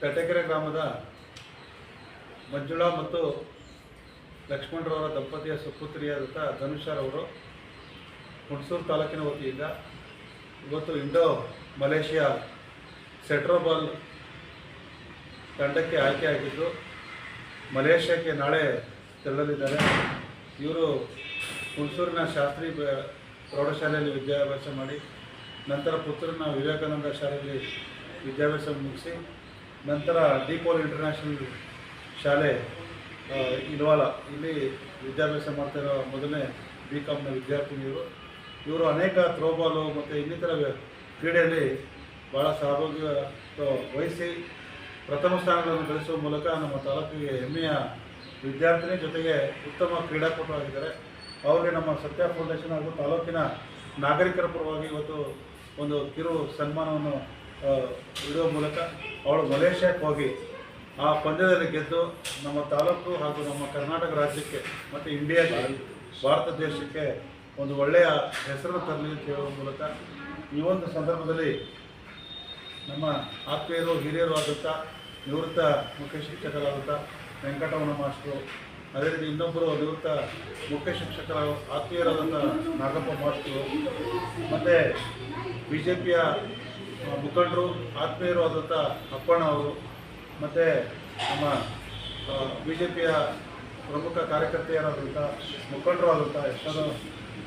ತಟಕೆರೆ ಗ್ರಾಮದ ಮಂಜುಳಾ ಮತ್ತು ಲಕ್ಷ್ಮಣರವರ ದಂಪತಿಯ ಸುಪುತ್ರಿಯಾದಂಥ ಧನುಷರವರು ಹುಣಸೂರು ತಾಲೂಕಿನ ವತಿಯಿಂದ ಇವತ್ತು ಇಂಡೋ ಮಲೇಷಿಯಾ ಸೆಟ್ರೋಬಾಲ್ ತಂಡಕ್ಕೆ ಆಯ್ಕೆಯಾಗಿದ್ದು ಮಲೇಷ್ಯಾಕ್ಕೆ ನಾಳೆ ತೆರಳಲಿದ್ದಾರೆ. ಇವರು ಹುಣಸೂರಿನ ಶಾಸ್ತ್ರಿ ಪ್ರೌಢಶಾಲೆಯಲ್ಲಿ ವಿದ್ಯಾಭ್ಯಾಸ ಮಾಡಿ ನಂತರ ಪುತ್ತೂರಿನ ವಿವೇಕಾನಂದ ಶಾಲೆಯಲ್ಲಿ ವಿದ್ಯಾಭ್ಯಾಸ ಮುಗಿಸಿ ನಂತರ ಡಿಪೋಲ್ ಇಂಟರ್ನ್ಯಾಷನಲ್ ಶಾಲೆ ಇಲ್ವಾಲ ಇಲ್ಲಿ ವಿದ್ಯಾಭ್ಯಾಸ ಮಾಡ್ತಿರೋ ಮೊದಲನೇ BComನ ವಿದ್ಯಾರ್ಥಿನಿಯರು. ಇವರು ಅನೇಕ ಥ್ರೋಬಾಲು ಮತ್ತು ಇನ್ನಿತರ ಕ್ರೀಡೆಯಲ್ಲಿ ಭಾಳ ಸಹಭಾಗಿ ವಹಿಸಿ ಪ್ರಥಮ ಸ್ಥಾನಗಳನ್ನು ಗಳಿಸುವ ಮೂಲಕ ನಮ್ಮ ತಾಲೂಕಿಗೆ ಹೆಮ್ಮೆಯ ವಿದ್ಯಾರ್ಥಿನಿ ಜೊತೆಗೆ ಉತ್ತಮ ಕ್ರೀಡಾಪಟು ಆಗಿದ್ದಾರೆ. ಅವರಿಗೆ ನಮ್ಮ ಸತ್ಯ ಫೌಂಡೇಶನ್ ಹಾಗೂ ತಾಲೂಕಿನ ನಾಗರಿಕರ ಪರವಾಗಿ ಇವತ್ತು ಒಂದು ಕಿರು ಸನ್ಮಾನವನ್ನು ಇಡುವ ಮೂಲಕ ಅವಳು ಮಲೇಷ್ಯಾಕ್ಕೆ ಹೋಗಿ ಆ ಪಂದ್ಯದಲ್ಲಿ ಗೆದ್ದು ನಮ್ಮ ತಾಲೂಕು ಹಾಗೂ ನಮ್ಮ ಕರ್ನಾಟಕ ರಾಜ್ಯಕ್ಕೆ ಮತ್ತು ಇಂಡಿಯಾಗೆ ಭಾರತ ದೇಶಕ್ಕೆ ಒಂದು ಒಳ್ಳೆಯ ಹೆಸರನ್ನು ತರಲಿ ಅಂತ ಹೇಳುವ ಮೂಲಕ ಈ ಒಂದು ಸಂದರ್ಭದಲ್ಲಿ ನಮ್ಮ ಆತ್ಮೀಯರು ಹಿರಿಯರು ಆದಂಥ ನಿವೃತ್ತ ಮುಖ್ಯ ಶಿಕ್ಷಕರಾದಂಥ ವೆಂಕಟರಮಣ ಮಾಸ್ಟರು, ಅದೇ ರೀತಿ ಇನ್ನೊಬ್ಬರು ನಿವೃತ್ತ ಮುಖ್ಯ ಶಿಕ್ಷಕರ ಆತ್ಮೀಯರಾದಂಥ ನಾಗಪ್ಪ ಮಾಸ್ಟರು, ಮತ್ತು BJPಯ ಮುಖಂಡರು ಆತ್ಮೀಯರು ಆದಂಥ ಅಪ್ಪಣ್ಣ ಅವರು, ಮತ್ತು ನಮ್ಮ BJPಯ ಪ್ರಮುಖ ಕಾರ್ಯಕರ್ತೆಯರಾದಂಥ ಮುಖಂಡರು ಆದಂಥ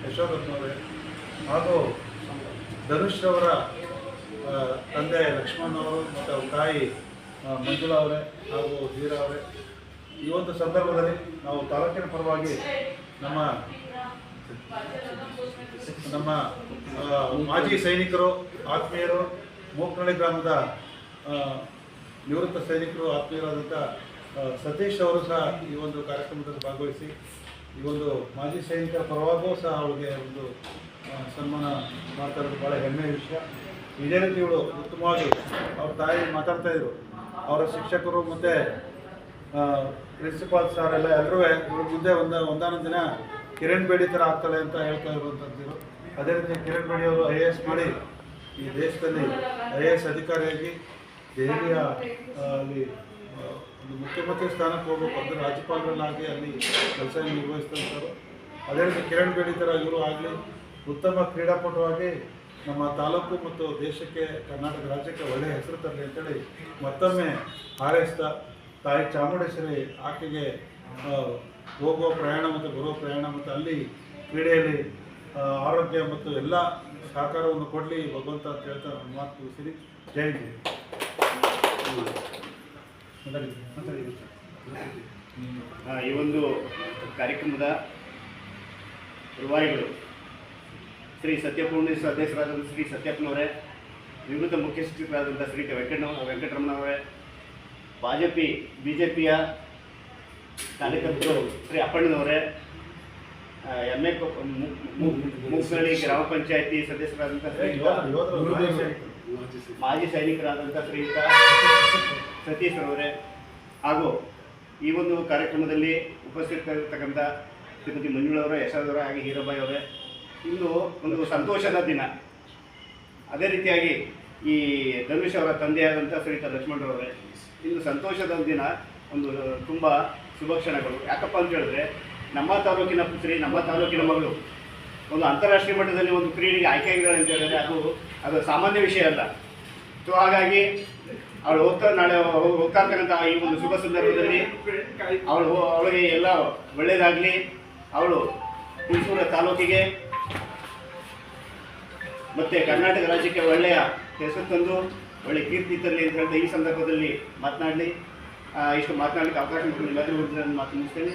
ಯಶೋಧರನವರೇ ಹಾಗೂ ಧನುಷ್ರವರ ತಂದೆ ಲಕ್ಷ್ಮಣ್ ಅವರು ಮತ್ತು ಅವ್ರ ತಾಯಿ ಮಂಜುಳಾ ಅವರೇ ಹಾಗೂ ಧೀರಾ ಅವರೇ, ಈ ಒಂದು ಸಂದರ್ಭದಲ್ಲಿ ನಾವು ತಾಲೂಕಿನ ಪರವಾಗಿ ನಮ್ಮ ಮಾಜಿ ಸೈನಿಕರು ಆತ್ಮೀಯರು ಮೂಕ್ನಳ್ಳಿ ಗ್ರಾಮದ ನಿವೃತ್ತ ಸೈನಿಕರು ಆತ್ಮೀಯರಾದಂಥ ಸತೀಶ್ ಅವರು ಸಹ ಈ ಒಂದು ಕಾರ್ಯಕ್ರಮದಲ್ಲಿ ಭಾಗವಹಿಸಿ ಈ ಒಂದು ಮಾಜಿ ಸೈನಿಕರ ಪರವಾಗೂ ಸಹ ಅವರಿಗೆ ಒಂದು ಸನ್ಮಾನ ಮಾಡ್ತಾ ಇರೋದು ಭಾಳ ಹೆಮ್ಮೆಯ ವಿಷಯ. ಇದೇ ರೀತಿ ಇವಳು ಉತ್ತಮವಾಗಿ ಅವ್ರ ತಾಯಿ ಮಾತಾಡ್ತಾಯಿದ್ರು, ಅವರ ಶಿಕ್ಷಕರು ಮತ್ತು ಪ್ರಿನ್ಸಿಪಾಲ್ ಸರ್ ಎಲ್ಲರೂ ಇವ್ರ ಮುಂದೆ ಒಂದಾನೊಂದು ದಿನ ಕಿರಣ್ ಬೇಡಿ ಥರ ಆಗ್ತಾಳೆ ಅಂತ ಹೇಳ್ತಾ ಇರುವಂಥದ್ದು. ಅದೇ ರೀತಿ ಕಿರಣ್ ಬೇಡಿ ಅವರು IAS ಮಾಡಿ ಈ ದೇಶದಲ್ಲಿ IAS ಅಧಿಕಾರಿಯಾಗಿ ದೆಹಲಿಯ ಅಲ್ಲಿ ಒಂದು ಮುಖ್ಯಮಂತ್ರಿ ಸ್ಥಾನಕ್ಕೆ ಹೋಗಬೇಕು ಅಂದರೆ ರಾಜ್ಯಪಾಲರನ್ನಾಗಿ ಅಲ್ಲಿ ಕೆಲಸ ನಿರ್ವಹಿಸ್ತಾ ಇರ್ತಾರೆ. ಅದೇ ರೀತಿ ಕಿರಣ್ ಬೇಡಿ ಥರ ಇವರು ಆಗಲಿ ಉತ್ತಮ ಕ್ರೀಡಾಪಟುವಾಗಿ ನಮ್ಮ ತಾಲೂಕು ಮತ್ತು ದೇಶಕ್ಕೆ ಕರ್ನಾಟಕ ರಾಜ್ಯಕ್ಕೆ ಒಳ್ಳೆಯ ಹೆಸರು ತರಲಿ ಅಂತೇಳಿ ಮತ್ತೊಮ್ಮೆ ಹಾರೈಸ್ತಾ ತಾಯಿ ಚಾಮುಂಡೇಶ್ವರಿ ಆಕೆಗೆ ಹೋಗುವ ಪ್ರಯಾಣ ಮತ್ತು ಬರುವ ಪ್ರಯಾಣ ಮತ್ತು ಅಲ್ಲಿ ಕ್ರೀಡೆಯಲ್ಲಿ ಆರೋಗ್ಯ ಮತ್ತು ಎಲ್ಲ ಸಹಕಾರವನ್ನು ಕೊಡಲಿ ಭಗವಂತ ಅಂತ ಹೇಳ್ತಾ ನನ್ನ ಮಾತು ಮುಗಿಸಿರಿ. ಜೈ ಹಿಂದ್. ಈ ಒಂದು ಕಾರ್ಯಕ್ರಮದ ರೂವಾರಿಗಳು ಶ್ರೀ ಸತ್ಯಪೂರ್ಣೇಶ್ವರ ಅಧ್ಯಕ್ಷರಾದಂಥ ಶ್ರೀ ಸತ್ಯಪ್ಪನವರೇ, ನಿವೃತ್ತ ಮುಖ್ಯ ಶಿಕ್ಷಕರಾದಂಥ ಶ್ರೀ ವೆಂಕಟರಮಣವರೇ, BJPಯ ಕಾರ್ಯಕರ್ತರು ಶ್ರೀ ಅಪ್ಪಣ್ಣನವರೇ, MA ಮೂಕ್ನಳ್ಳಿ ಗ್ರಾಮ ಪಂಚಾಯತಿ ಸದಸ್ಯರಾದಂಥ ಮಾಜಿ ಸೈನಿಕರಾದಂಥ ಶ್ರೀಯುತ ಸತೀಶ್ ಅವರೇ, ಹಾಗೂ ಈ ಒಂದು ಕಾರ್ಯಕ್ರಮದಲ್ಲಿ ಉಪಸ್ಥಿತರಿರ್ತಕ್ಕಂಥ ಶ್ರೀಮತಿ ಮಂಜುಳವರ, ಯಶೋಧರ ಹಾಗೆ ಹೀರಬಾಯಿ ಅವರೇ, ಇಂದು ಒಂದು ಸಂತೋಷದ ದಿನ. ಅದೇ ರೀತಿಯಾಗಿ ಈ ಧನುಷ್ ಅವರ ತಂದೆಯಾದಂಥ ಶ್ರೀಯುತ ಲಕ್ಷ್ಮಣರವರೇ, ಇಂದು ಸಂತೋಷದ ದಿನ, ಒಂದು ತುಂಬ ಶುಭ ಕ್ಷಣಗಳು. ಯಾಕಪ್ಪ ಅಂತ ಹೇಳಿದ್ರೆ ನಮ್ಮ ತಾಲೂಕಿನ ಪುತ್ರಿ, ನಮ್ಮ ತಾಲೂಕಿನ ಮಗಳು ಒಂದು ಅಂತಾರಾಷ್ಟ್ರೀಯ ಮಟ್ಟದಲ್ಲಿ ಒಂದು ಕ್ರೀಡೆಗೆ ಆಯ್ಕೆಯಾಗಿದ್ದಾಳೆ ಅಂತ ಹೇಳಿದ್ರೆ ಅದು ಸಾಮಾನ್ಯ ವಿಷಯ ಅಲ್ಲ. ಸೊ ಹಾಗಾಗಿ ಅವಳು ನಾಳೆ ಹೋಗ್ತಾ ಇರ್ತಕ್ಕಂಥ ಈ ಒಂದು ಶುಭ ಸಂದರ್ಭದಲ್ಲಿ ಅವಳಿಗೆ ಎಲ್ಲ ಒಳ್ಳೆಯದಾಗಲಿ, ಅವಳು ಹುಣಸೂರು ತಾಲೂಕಿಗೆ ಮತ್ತು ಕರ್ನಾಟಕ ರಾಜ್ಯಕ್ಕೆ ಒಳ್ಳೆಯ ಹೆಸರು ತಂದು ಒಳ್ಳೆಯ ಕೀರ್ತಿ ತರಲಿ ಅಂತ ಹೇಳಿದ ಈ ಸಂದರ್ಭದಲ್ಲಿ ಮಾತನಾಡಲಿ. ಇಷ್ಟು ಮಾತನಾಡಲಿಕ್ಕೆ ಅವಕಾಶ ಎಲ್ಲರಿಗೂ ಮಾತು ಮುಗಿಸ್ತೇನೆ.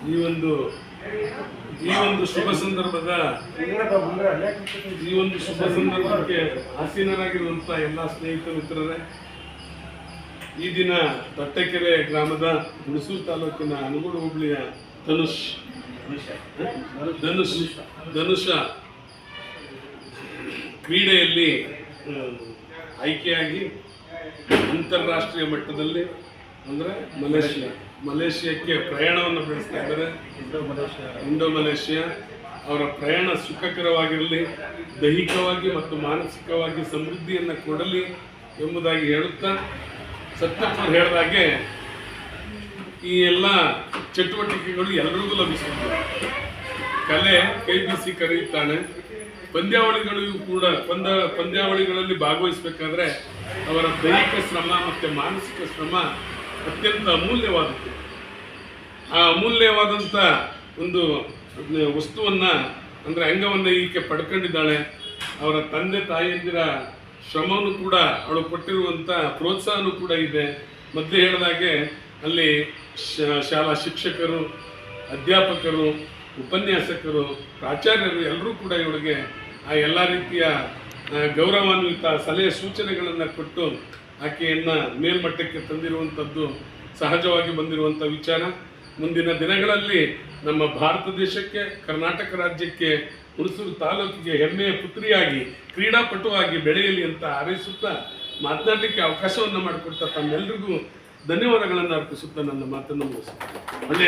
ಈ ಒಂದು ಶುಭ ಸಂದರ್ಭಕ್ಕೆ ಆಸೀನರಾಗಿರುವಂಥ ಎಲ್ಲ ಸ್ನೇಹಿತ ಮಿತ್ರರೇ, ಈ ದಿನ ತಟ್ಟಕೆರೆ ಗ್ರಾಮದ ಹುಣಸೂರು ತಾಲೂಕಿನ ಅನಗೋಡು ಹೋಬಳಿಯ ಧನುಷ ಕ್ರೀಡೆಯಲ್ಲಿ ಆಯ್ಕೆಯಾಗಿ ಅಂತಾರಾಷ್ಟ್ರೀಯ ಮಟ್ಟದಲ್ಲಿ ಅಂದರೆ ಮಲೇಷಿಯಾಕ್ಕೆ ಪ್ರಯಾಣವನ್ನು ಬೆಳೆಸ್ತಾ ಇದ್ದಾರೆ. ಇಂಡೋ ಮಲೇಷಿಯಾ ಅವರ ಪ್ರಯಾಣ ಸುಖಕರವಾಗಿರಲಿ, ದೈಹಿಕವಾಗಿ ಮತ್ತು ಮಾನಸಿಕವಾಗಿ ಸಮೃದ್ಧಿಯನ್ನು ಕೊಡಲಿ ಎಂಬುದಾಗಿ ಹೇಳುತ್ತಾ, ಸತ್ಯಪ್ರಭು ಹೇಳಿದಾಗೆ ಈ ಎಲ್ಲ ಚಟುವಟಿಕೆಗಳು ಎಲ್ಲರಿಗೂ ಲಭಿಸುತ್ತದೆ. ಕಲೆ ಕೈ ಬೀಸಿ ಕರೆಯುತ್ತಾನೆ. ಪಂದ್ಯಾವಳಿಗಳಿಗೂ ಕೂಡ ಪಂದ್ಯಾವಳಿಗಳಲ್ಲಿ ಭಾಗವಹಿಸಬೇಕಾದ್ರೆ ಅವರ ದೈಹಿಕ ಶ್ರಮ ಮತ್ತು ಮಾನಸಿಕ ಶ್ರಮ ಅತ್ಯಂತ ಅಮೂಲ್ಯವಾದದ್ದು. ಆ ಅಮೂಲ್ಯವಾದಂಥ ಒಂದು ವಸ್ತುವನ್ನು ಅಂದರೆ ಅಂಗವನ್ನು ಈಕೆ ಪಡ್ಕೊಂಡಿದ್ದಾಳೆ. ಅವರ ತಂದೆ ತಾಯಿಯಂದಿರ ಶ್ರಮವನ್ನು ಕೂಡ ಅವಳು ಕೊಟ್ಟಿರುವಂಥ ಪ್ರೋತ್ಸಾಹನೂ ಕೂಡ ಇದೆ. ಮೊದಲೇ ಹೇಳಿದಾಗೆ ಅಲ್ಲಿ ಶಾಲಾ ಶಿಕ್ಷಕರು, ಅಧ್ಯಾಪಕರು, ಉಪನ್ಯಾಸಕರು, ಪ್ರಾಚಾರ್ಯರು ಎಲ್ಲರೂ ಕೂಡ ಇವಳಿಗೆ ಆ ಎಲ್ಲ ರೀತಿಯ ಗೌರವಾನ್ವಿತ ಸಲಹೆ ಸೂಚನೆಗಳನ್ನು ಕೊಟ್ಟು ಆಕೆಯನ್ನು ಮೇಲ್ಮಟ್ಟಕ್ಕೆ ತಂದಿರುವಂಥದ್ದು ಸಹಜವಾಗಿ ಬಂದಿರುವಂಥ ವಿಚಾರ. ಮುಂದಿನ ದಿನಗಳಲ್ಲಿ ನಮ್ಮ ಭಾರತ ದೇಶಕ್ಕೆ, ಕರ್ನಾಟಕ ರಾಜ್ಯಕ್ಕೆ, ಹುಣಸೂರು ತಾಲೂಕಿಗೆ ಹೆಮ್ಮೆಯ ಪುತ್ರಿಯಾಗಿ, ಕ್ರೀಡಾಪಟುವಾಗಿ ಬೆಳೆಯಲಿ ಅಂತ ಹಾರೈಸುತ್ತಾ ಮಾತನಾಡಲಿಕ್ಕೆ ಅವಕಾಶವನ್ನು ಮಾಡಿಕೊಡ್ತಾ ತಮ್ಮೆಲ್ಲರಿಗೂ ಧನ್ಯವಾದಗಳನ್ನು ಅರ್ಪಿಸುತ್ತಾ ನನ್ನ ಮಾತನ್ನು ಮುಗಿಸುತ್ತೇನೆ. ಒಳ್ಳೆಯ